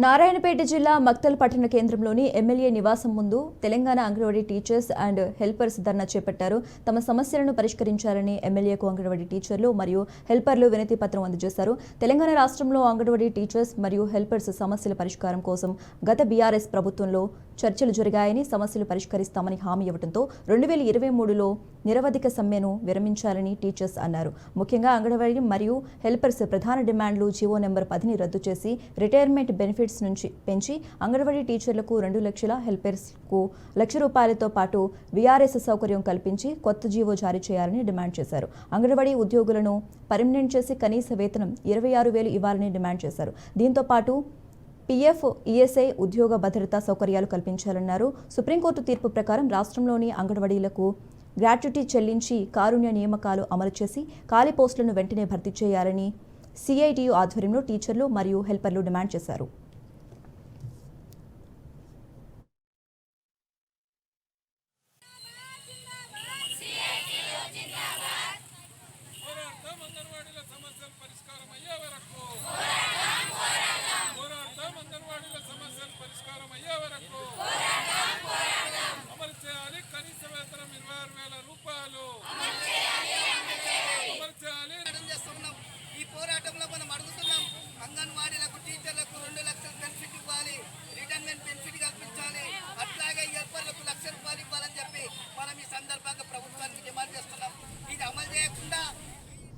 నారాయణపేట జిల్లా మక్తల్ పట్టణ కేంద్రంలోని ఎమ్మెల్యే నివాసం ముందు Telangana anganwadi teachers and helpers ధర్నా చేపట్టారు. తమ సమస్యలను పరిష్కరించాలని ఎమ్మెల్యేకు అంగన్వాడీ టీచర్లు మరియు హెల్పర్లు వినతి పత్రం అందజేశారు. తెలంగాణ రాష్ట్రంలో అంగన్వాడీ టీచర్స్ మరియు హెల్పర్స్ సమస్యల పరిష్కారం కోసం గత బీఆర్ఎస్ ప్రభుత్వంలో చర్చలు జరిగాయని, సమస్యలు పరిష్కరిస్తామని హామీ ఇవ్వడంతో 2023లో నిరవధిక సమ్మెను విరమించాలని టీచర్స్ అన్నారు. ముఖ్యంగా అంగన్వాడీ మరియు హెల్పర్స్ ప్రధాన డిమాండ్లు జీవో నెంబర్ 10ని రద్దు చేసి రిటైర్మెంట్ బెనిఫిట్స్ నుంచి పెంచి అంగన్వాడీ టీచర్లకు 2 లక్షల, హెల్పర్స్కు ₹1,00,000తో పాటు వీఆర్ఎస్ సౌకర్యం కల్పించి కొత్త జీవో జారీ చేయాలని డిమాండ్ చేశారు. అంగన్వాడీ ఉద్యోగులను పర్మనెంట్ చేసి కనీస వేతనం 26,000 ఇవ్వాలని డిమాండ్ చేశారు. దీంతో పాటు పీఎఫ్, ఈఎస్ఐ, ఉద్యోగ భద్రతా సౌకర్యాలు కల్పించాలన్నారు. సుప్రీంకోర్టు తీర్పు ప్రకారం రాష్ట్రంలోని అంగన్వాడీలకు గ్రాట్యుటీ చెల్లించి కారుణ్య నియామకాలు అమలు చేసి ఖాళీ పోస్టులను వెంటనే భర్తీ చేయాలని సిఐటియు ఆధ్వర్యంలో టీచర్లు మరియు హెల్పర్లు డిమాండ్ చేశారు. ఈ పోరాటంలో మనం అడుగుతున్నాం, అంగన్వాడీలకు టీచర్లకు 2 లక్షల బెనిఫిట్ ఇవ్వాలి, రిటైర్మెంట్ బెనిఫిట్ కల్పించాలి, అట్లాగే హెల్పర్లకు ₹1,00,000 ఇవ్వాలని చెప్పి మనం ఈ సందర్భంగా ప్రభుత్వానికి డిమాండ్ చేస్తున్నాం. ఇది అమలు చేయకుండా